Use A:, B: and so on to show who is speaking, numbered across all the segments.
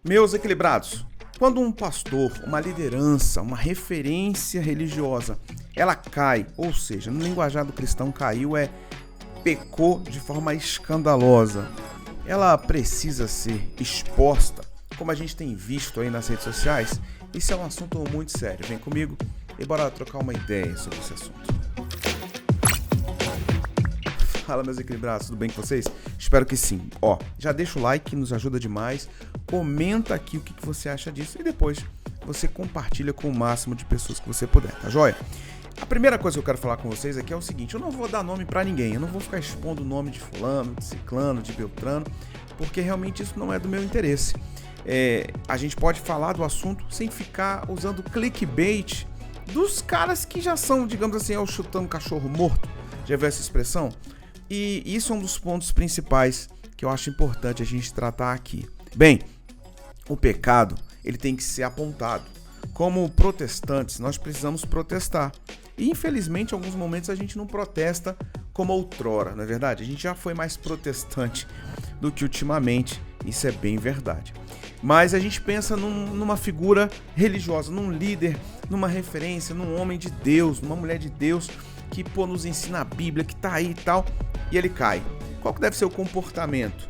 A: Meus equilibrados, quando um pastor, uma liderança, uma referência religiosa, ela cai, ou seja, no linguajar do cristão caiu pecou de forma escandalosa. Ela precisa ser exposta, como a gente tem visto aí nas redes sociais. Isso é um assunto muito sério. Vem comigo e bora trocar uma ideia sobre esse assunto. Fala, meus equilibrados, tudo bem com vocês? Espero que sim. Já deixa o like, nos ajuda demais. Comenta aqui o que você acha disso e depois você compartilha com o máximo de pessoas que você puder, tá joia? A primeira coisa que eu quero falar com vocês aqui é o seguinte: eu não vou dar nome pra ninguém, eu não vou ficar expondo o nome de fulano, de ciclano, de beltrano, porque realmente isso não é do meu interesse. A gente pode falar do assunto sem ficar usando clickbait dos caras que já são, digamos assim, chutando cachorro morto. Já viu essa expressão? E isso é um dos pontos principais que eu acho importante a gente tratar aqui. Bem, o pecado, ele tem que ser apontado. Como protestantes, nós precisamos protestar. E infelizmente, em alguns momentos a gente não protesta como outrora, não é verdade? A gente já foi mais protestante do que ultimamente, isso é bem verdade. Mas a gente pensa numa figura religiosa, num líder, numa referência, num homem de Deus, numa mulher de Deus que nos ensina a Bíblia, que tá aí e tal, e ele cai. Qual que deve ser o comportamento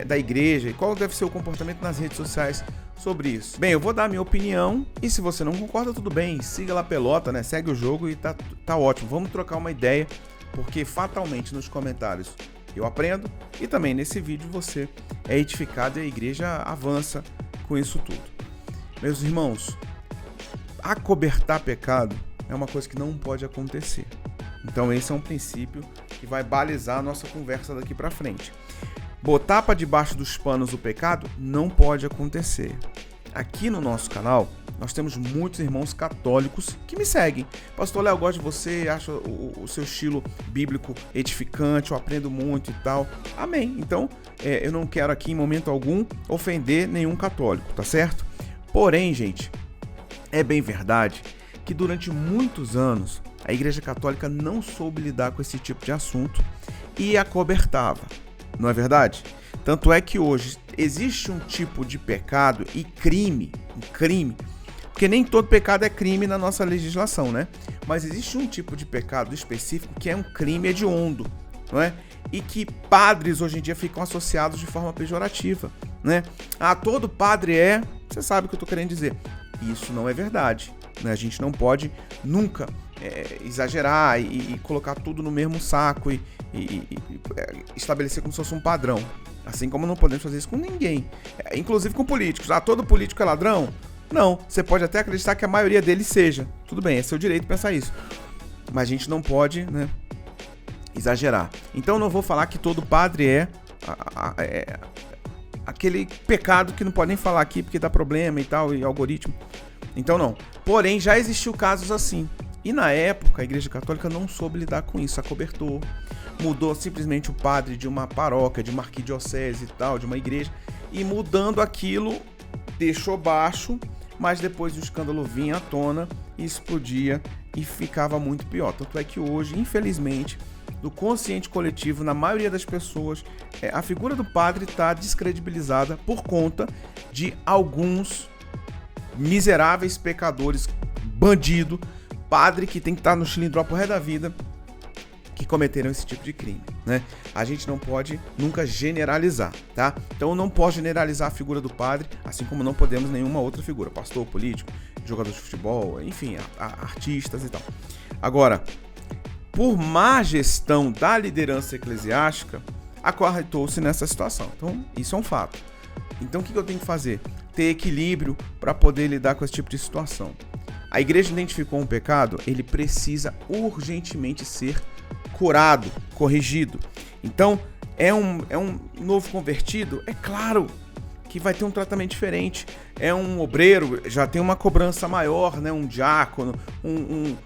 A: da igreja e qual deve ser o comportamento nas redes sociais sobre isso? Bem, eu vou dar a minha opinião e se você não concorda, tudo bem, siga lá a pelota, né? Segue o jogo e tá ótimo. Vamos trocar uma ideia, porque fatalmente nos comentários eu aprendo e também nesse vídeo você é edificado e a igreja avança com isso tudo. Meus irmãos, acobertar pecado é uma coisa que não pode acontecer. Então esse é um princípio que vai balizar a nossa conversa daqui pra frente. Botar para debaixo dos panos o pecado não pode acontecer. Aqui no nosso canal, nós temos muitos irmãos católicos que me seguem. Pastor Léo, eu gosto de você, acho o seu estilo bíblico edificante, eu aprendo muito e tal. Amém. Então, eu não quero aqui em momento algum ofender nenhum católico, tá certo? Porém, gente, é bem verdade que durante muitos anos a Igreja Católica não soube lidar com esse tipo de assunto e acobertava. Não é verdade? Tanto é que hoje existe um tipo de pecado e crime, porque nem todo pecado é crime na nossa legislação, né? Mas existe um tipo de pecado específico que é um crime hediondo, não é? E que padres hoje em dia ficam associados de forma pejorativa, né? Todo padre você sabe o que eu tô querendo dizer. Isso não é verdade, né? A gente não pode nunca exagerar e colocar tudo no mesmo saco e estabelecer como se fosse um padrão. Assim como não podemos fazer isso com ninguém. Inclusive com políticos. Todo político é ladrão? Não. Você pode até acreditar que a maioria deles seja. Tudo bem, é seu direito de pensar isso. Mas a gente não pode, né, exagerar. Então eu não vou falar que todo padre é aquele pecado que não pode nem falar aqui porque dá problema e tal, e algoritmo. Então não. Porém, já existiu casos assim. E na época, a Igreja Católica não soube lidar com isso, acobertou, mudou simplesmente o padre de uma paróquia, de uma arquidiocese e tal, de uma igreja, e mudando aquilo, deixou baixo, mas depois o escândalo vinha à tona e explodia e ficava muito pior. Tanto é que hoje, infelizmente, no consciente coletivo, na maioria das pessoas, a figura do padre está descredibilizada por conta de alguns miseráveis pecadores, bandido, padre que tem que estar no cilindro pro resto da vida, que cometeram esse tipo de crime, né? A gente não pode nunca generalizar, tá? Então eu não posso generalizar a figura do padre, assim como não podemos nenhuma outra figura, pastor, político, jogador de futebol, enfim, artistas e tal. Agora, por má gestão da liderança eclesiástica, acarretou-se nessa situação. Então, isso é um fato. Então, o que eu tenho que fazer? Ter equilíbrio para poder lidar com esse tipo de situação. A igreja identificou um pecado, ele precisa urgentemente ser curado, corrigido. Então, é um novo convertido? É claro que vai ter um tratamento diferente. É um obreiro, já tem uma cobrança maior, né? Um diácono,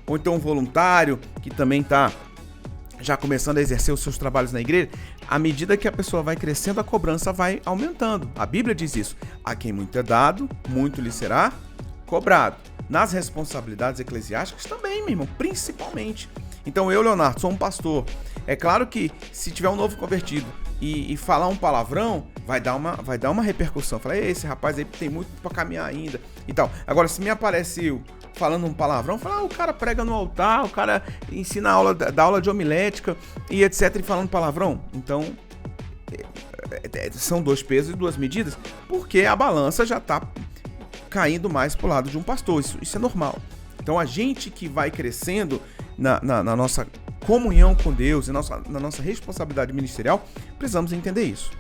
A: ou então um voluntário que também está já começando a exercer os seus trabalhos na igreja. À medida que a pessoa vai crescendo, a cobrança vai aumentando. A Bíblia diz isso. A quem muito é dado, muito lhe será cobrado. Nas responsabilidades eclesiásticas também, meu irmão, principalmente. Então eu, Leonardo, sou um pastor. É claro que se tiver um novo convertido e falar um palavrão, vai dar uma repercussão. Fala, esse rapaz aí tem muito pra caminhar ainda e tal. Agora, se me apareceu falando um palavrão, fala, o cara prega no altar, o cara ensina dá aula de homilética e etc, e falando palavrão. Então, são 2 pesos e 2 medidas, porque a balança já tá caindo mais pro lado de um pastor. Isso é normal. Então, a gente que vai crescendo na nossa comunhão com Deus e na nossa responsabilidade ministerial, precisamos entender isso.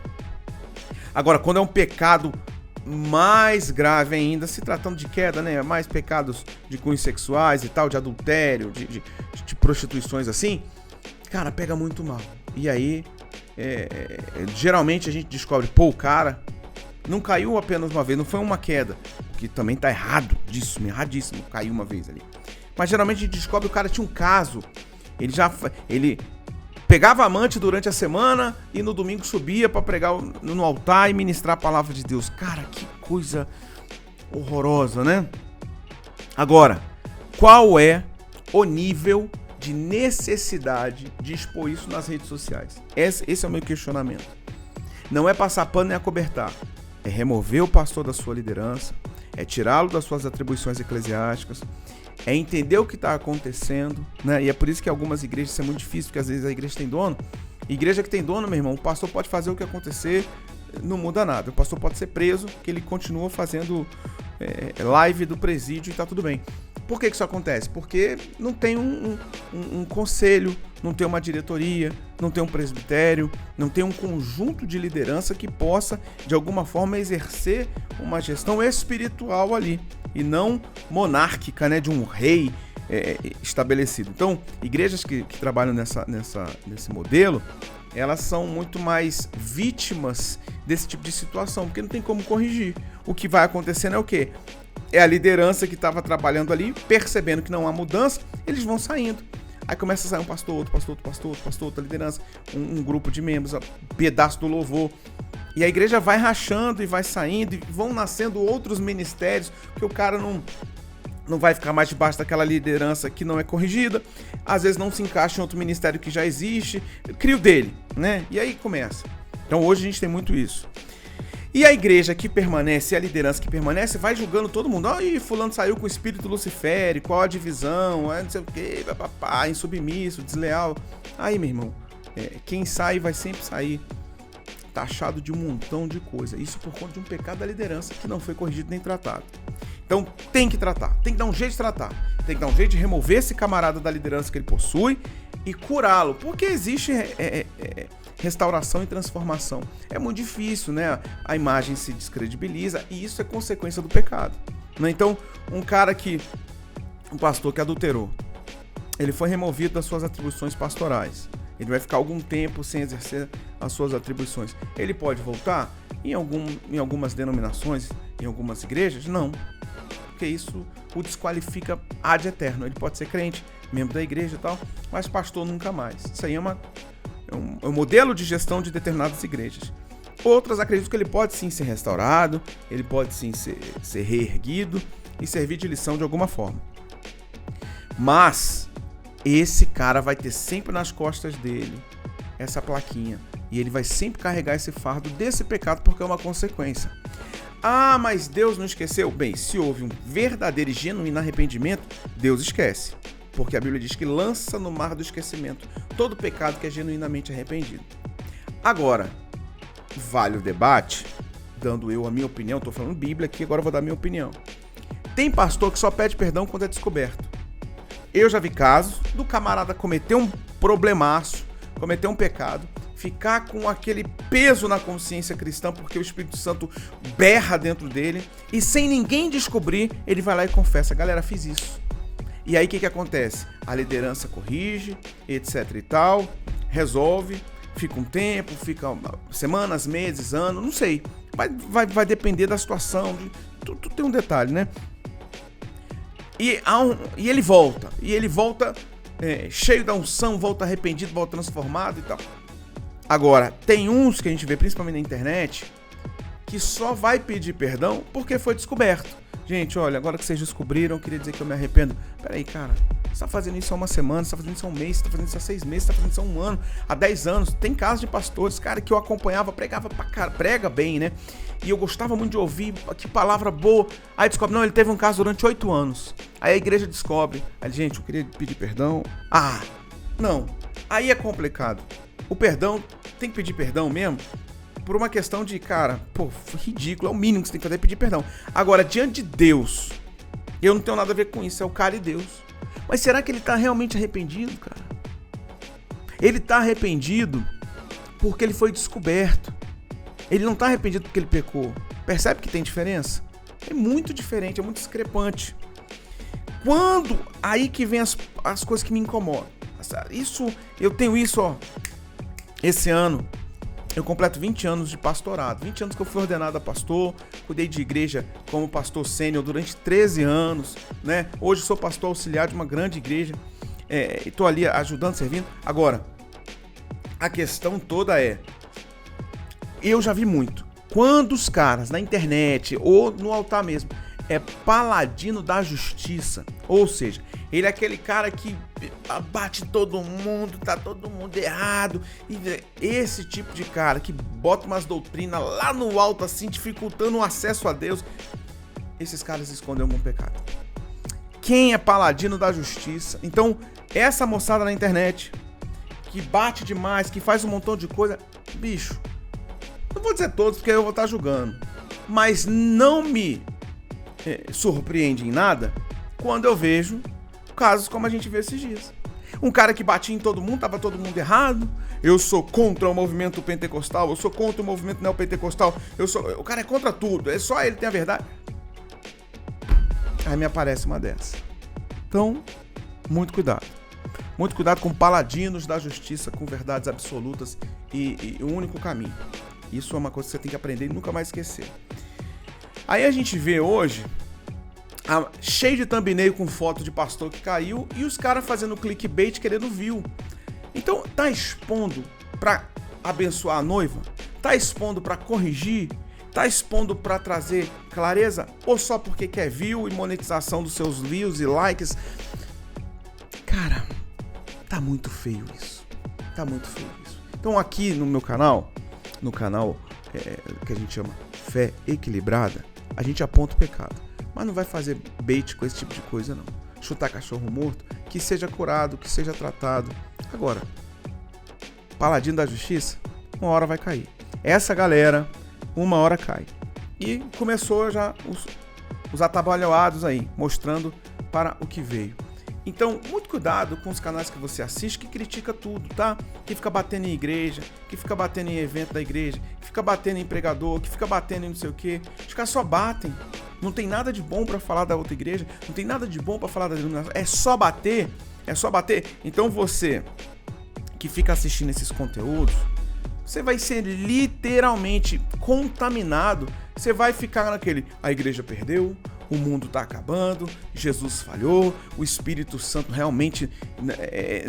A: Agora, quando é um pecado mais grave ainda, se tratando de queda, né? Mais pecados de cunhos sexuais e tal, de adultério, de prostituições assim, cara, pega muito mal. E aí, geralmente a gente descobre, o cara não caiu apenas uma vez, não foi uma queda, que também tá erradíssimo, caiu uma vez ali. Mas geralmente a gente descobre que o cara tinha um caso, ele pegava a amante durante a semana e no domingo subia para pregar no altar e ministrar a palavra de Deus. Cara, que coisa horrorosa, né? Agora, qual é o nível de necessidade de expor isso nas redes sociais? Esse é o meu questionamento. Não é passar pano nem acobertar. É remover o pastor da sua liderança, é tirá-lo das suas atribuições eclesiásticas, é entender o que está acontecendo, né? E é por isso que algumas igrejas isso é muito difícil, porque às vezes a igreja tem dono. Igreja que tem dono, meu irmão, o pastor pode fazer o que acontecer, não muda nada. O pastor pode ser preso, que ele continua fazendo live do presídio e tá tudo bem. Por que isso acontece? Porque não tem um conselho, não tem uma diretoria, não tem um presbitério, não tem um conjunto de liderança que possa, de alguma forma, exercer uma gestão espiritual ali, e não monárquica, né, de um rei estabelecido. Então, igrejas que trabalham nesse modelo, elas são muito mais vítimas desse tipo de situação, porque não tem como corrigir. O que vai acontecendo é o quê? É a liderança que estava trabalhando ali, percebendo que não há mudança, eles vão saindo. Aí começa a sair um pastor, outro pastor, outro pastor, outro pastor, outra liderança, um grupo de membros, um pedaço do louvor. E a igreja vai rachando e vai saindo, e vão nascendo outros ministérios, porque o cara não vai ficar mais debaixo daquela liderança que não é corrigida, às vezes não se encaixa em outro ministério que já existe, cria o dele, né? E aí começa. Então hoje a gente tem muito isso. E a igreja que permanece, a liderança que permanece, vai julgando todo mundo. Ih, fulano saiu com o espírito luciférico, qual a divisão, não sei o quê, papapá, insubmisso, desleal. Aí, meu irmão, quem sai vai sempre sair taxado de um montão de coisa. Isso por conta de um pecado da liderança que não foi corrigido nem tratado. Então tem que tratar, tem que dar um jeito de tratar. Tem que dar um jeito de remover esse camarada da liderança que ele possui e curá-lo. Porque existe restauração e transformação. É muito difícil, né? A imagem se descredibiliza e isso é consequência do pecado, né? Então, um pastor que adulterou, ele foi removido das suas atribuições pastorais. Ele vai ficar algum tempo sem exercer as suas atribuições. Ele pode voltar? Em algumas denominações, em algumas igrejas? Não. Porque isso o desqualifica ad eterno. Ele pode ser crente, membro da igreja e tal, mas pastor nunca mais. Isso aí é um modelo de gestão de determinadas igrejas. Outras acreditam que ele pode sim ser restaurado, ele pode sim ser reerguido e servir de lição de alguma forma. Mas esse cara vai ter sempre nas costas dele essa plaquinha. E ele vai sempre carregar esse fardo desse pecado porque é uma consequência. Ah, mas Deus não esqueceu? Bem, se houve um verdadeiro e genuíno arrependimento, Deus esquece. Porque a Bíblia diz que lança no mar do esquecimento todo pecado que é genuinamente arrependido. Agora, vale o debate, dando eu a minha opinião, estou falando Bíblia aqui, agora eu vou dar a minha opinião. Tem pastor que só pede perdão quando é descoberto. Eu já vi casos do camarada cometer um problemaço, cometer um pecado, ficar com aquele peso na consciência cristã porque o Espírito Santo berra dentro dele e sem ninguém descobrir, ele vai lá e confessa. Galera, fiz isso. E aí o que acontece? A liderança corrige, etc e tal, resolve, fica um tempo, fica semanas, meses, anos, não sei. Vai depender da situação, tudo tem um detalhe, né? E ele volta cheio da unção, volta arrependido, volta transformado e tal. Agora, tem uns que a gente vê principalmente na internet que só vai pedir perdão porque foi descoberto. Gente, olha, agora que vocês descobriram, eu queria dizer que eu me arrependo. Peraí, cara, Você tá fazendo isso há uma semana, você tá fazendo isso há um mês, você tá fazendo isso há 6 meses, você tá fazendo isso há 1 ano, há 10 anos. Tem casos de pastores, cara, que eu acompanhava, pregava pra cara, prega bem, né? E eu gostava muito de ouvir, que palavra boa. Aí descobre, não, ele teve um caso durante 8 anos. Aí a igreja descobre. Aí, gente, eu queria pedir perdão. Ah, não. Aí é complicado. O perdão, tem que pedir perdão mesmo? Por uma questão de, cara, pô, ridículo, é o mínimo que você tem que fazer, é pedir perdão. Agora, diante de Deus, eu não tenho nada a ver com isso, é o cara e Deus. Mas será que ele tá realmente arrependido, cara? Ele tá arrependido porque ele foi descoberto. Ele não tá arrependido porque ele pecou. Percebe que tem diferença? É muito diferente, é muito discrepante. Quando, aí que vem as coisas que me incomodam. Isso, eu tenho isso, ó, esse ano. Eu completo 20 anos de pastorado, 20 anos que eu fui ordenado a pastor, cuidei de igreja como pastor sênior durante 13 anos, né? Hoje sou pastor auxiliar de uma grande igreja, e tô ali ajudando, servindo. Agora, a questão toda é, eu já vi muito, quando os caras na internet ou no altar mesmo, é paladino da justiça, ou seja, ele é aquele cara que bate todo mundo, tá todo mundo errado. E esse tipo de cara que bota umas doutrinas lá no alto assim, dificultando o acesso a Deus, esses caras escondem algum pecado. Quem é paladino da justiça? Então, essa moçada na internet que bate demais, que faz um montão de coisa, bicho, não vou dizer todos porque eu vou estar julgando, mas não me surpreende em nada quando eu vejo casos como a gente vê esses dias. Um cara que batia em todo mundo, tava todo mundo errado. Eu sou contra o movimento pentecostal, eu sou contra o movimento neopentecostal, o cara é contra tudo, é só ele tem a verdade. Aí me aparece uma dessa. Então, muito cuidado. Muito cuidado com paladinos da justiça, com verdades absolutas e o único caminho. Isso é uma coisa que você tem que aprender e nunca mais esquecer. Aí a gente vê hoje cheio de thumbnail com foto de pastor que caiu e os caras fazendo clickbait querendo view. Então, tá expondo pra abençoar a noiva? Tá expondo pra corrigir? Tá expondo pra trazer clareza? Ou só porque quer view e monetização dos seus views e likes? Cara, tá muito feio isso. Tá muito feio isso. Então aqui no meu canal, que a gente chama Fé Equilibrada, a gente aponta o pecado. Mas não vai fazer bait com esse tipo de coisa, não. Chutar cachorro morto, que seja curado, que seja tratado. Agora, paladino da justiça, uma hora vai cair. Essa galera, uma hora cai. E começou já os atabalhoados aí, mostrando para o que veio. Então, muito cuidado com os canais que você assiste, que critica tudo, tá? Que fica batendo em igreja, que fica batendo em evento da igreja, que fica batendo em pregador, que fica batendo em não sei o quê. Os caras só batem. Não tem nada de bom pra falar da outra igreja, não tem nada de bom pra falar da denominação. É só bater, é só bater. Então você que fica assistindo esses conteúdos, você vai ser literalmente contaminado. Você vai ficar naquele, a igreja perdeu, o mundo tá acabando, Jesus falhou, o Espírito Santo realmente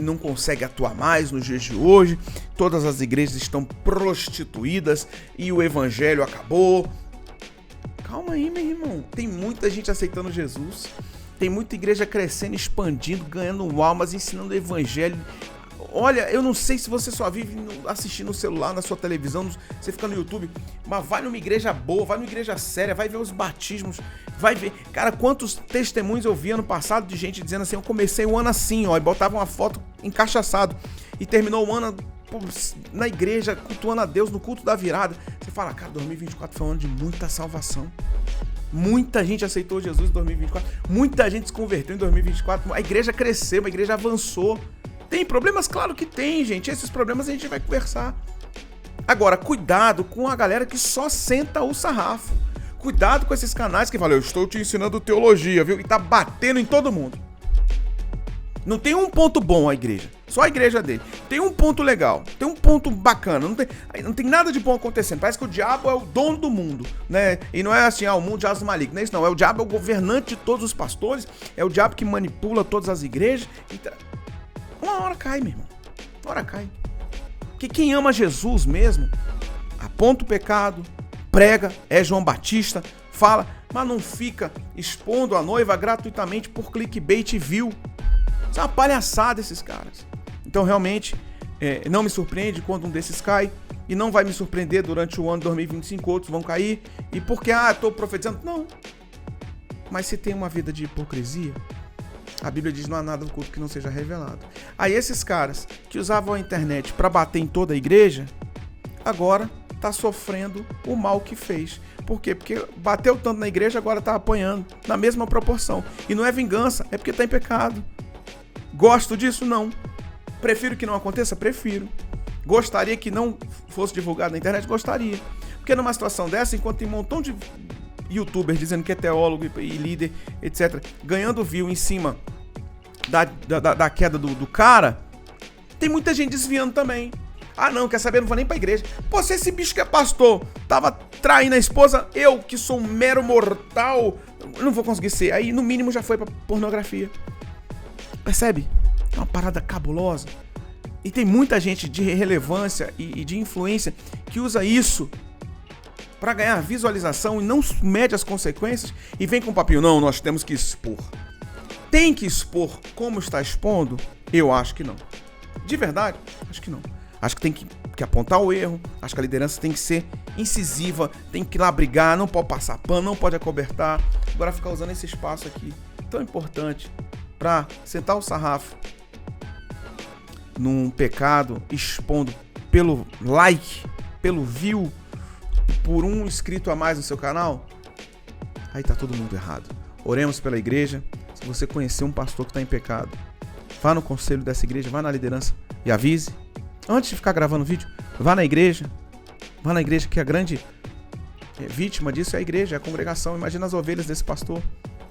A: não consegue atuar mais nos dias de hoje, todas as igrejas estão prostituídas e o evangelho acabou. Calma aí, meu irmão. Tem muita gente aceitando Jesus. Tem muita igreja crescendo, expandindo, ganhando almas, ensinando o evangelho. Olha, eu não sei se você só vive assistindo no celular, na sua televisão, você fica no YouTube, mas vai numa igreja boa, vai numa igreja séria, vai ver os batismos, vai ver. Cara, quantos testemunhos eu vi ano passado de gente dizendo assim, eu comecei o ano assim, ó, e botava uma foto encaixaçado, e terminou o ano na igreja, cultuando a Deus, no culto da virada. Você fala, cara, 2024 foi um ano de muita salvação. Muita gente aceitou Jesus em 2024. Muita gente se converteu em 2024. A igreja cresceu, a igreja avançou. Tem problemas? Claro que tem, gente. Esses problemas a gente vai conversar. Agora, cuidado com a galera que só senta o sarrafo. Cuidado com esses canais que falam, eu estou te ensinando teologia, viu? E tá batendo em todo mundo. Não tem um ponto bom a igreja. Só a igreja dele. Tem um ponto legal. Tem um ponto bacana. Não tem nada de bom acontecendo. Parece que o diabo é o dono do mundo, né? E não é assim, o mundo jaz maligno. Não é isso, não. É o diabo é o governante de todos os pastores. É o diabo que manipula todas as igrejas. Então, uma hora cai, meu irmão. Uma hora cai. Porque quem ama Jesus mesmo, aponta o pecado, prega, é João Batista, fala, mas não fica expondo a noiva gratuitamente por clickbait e view. Isso é uma palhaçada esses caras. Então, realmente, não me surpreende quando um desses cai. E não vai me surpreender durante o ano de 2025, outros vão cair. E porque, estou profetizando. Não. Mas se tem uma vida de hipocrisia, a Bíblia diz: não há nada oculto que não seja revelado. Aí esses caras que usavam a internet para bater em toda a igreja, agora tá sofrendo o mal que fez. Por quê? Porque bateu tanto na igreja, agora tá apanhando na mesma proporção. E não é vingança, é porque tá em pecado. Gosto disso? Não. Prefiro que não aconteça? Prefiro. Gostaria que não fosse divulgado na internet? Gostaria. Porque numa situação dessa, enquanto tem um montão de youtubers dizendo que é teólogo e líder, etc., ganhando view em cima da queda do cara, tem muita gente desviando também. Não, quer saber? Não vou nem pra igreja. Pô, se esse bicho que é pastor tava traindo a esposa, eu, que sou um mero mortal, não vou conseguir ser. Aí, no mínimo, já foi pra pornografia. Percebe? É uma parada cabulosa. E tem muita gente de relevância e de influência que usa isso para ganhar visualização e não mede as consequências e vem com o papinho: não, nós temos que expor. Tem que expor como está expondo? Eu acho que não. De verdade, acho que não. Acho que tem que apontar o erro, acho que a liderança tem que ser incisiva, tem que ir lá brigar, não pode passar pano, não pode acobertar. Agora ficar usando esse espaço aqui tão importante para sentar o sarrafo num pecado, expondo pelo like, pelo view, por um inscrito a mais no seu canal, aí tá todo mundo errado. Oremos pela igreja. Se você conhecer um pastor que está em pecado, vá no conselho dessa igreja, vá na liderança e avise. Antes de ficar gravando vídeo, vá na igreja. Vá na igreja, que a grande vítima disso é a igreja, é a congregação. Imagina as ovelhas desse pastor,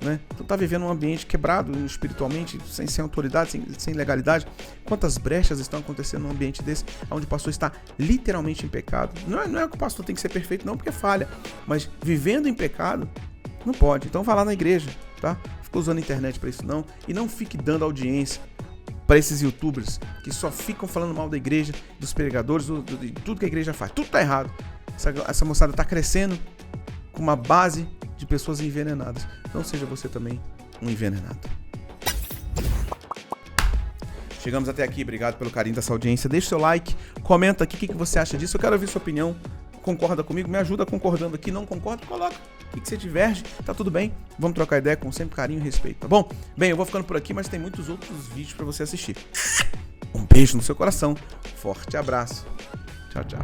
A: né? Então tá vivendo um ambiente quebrado espiritualmente, sem autoridade, sem legalidade. Quantas brechas estão acontecendo num ambiente desse, onde o pastor está literalmente em pecado. Não é que o pastor tem que ser perfeito, não, porque falha. Mas vivendo em pecado, não pode. Então vá lá na igreja, tá? Fica usando a internet para isso não. E não fique dando audiência para esses youtubers que só ficam falando mal da igreja, dos pregadores, de tudo que a igreja faz. Tudo tá errado. Essa moçada tá crescendo com uma base de pessoas envenenadas. Não seja você também um envenenado. Chegamos até aqui. Obrigado pelo carinho dessa audiência. Deixa seu like, comenta aqui o que você acha disso. Eu quero ouvir sua opinião. Concorda comigo? Me ajuda concordando aqui. Não concorda? Coloca. O que você diverge? Tá tudo bem. Vamos trocar ideia com sempre carinho e respeito, tá bom? Bem, eu vou ficando por aqui, mas tem muitos outros vídeos pra você assistir. Um beijo no seu coração. Forte abraço. Tchau, tchau.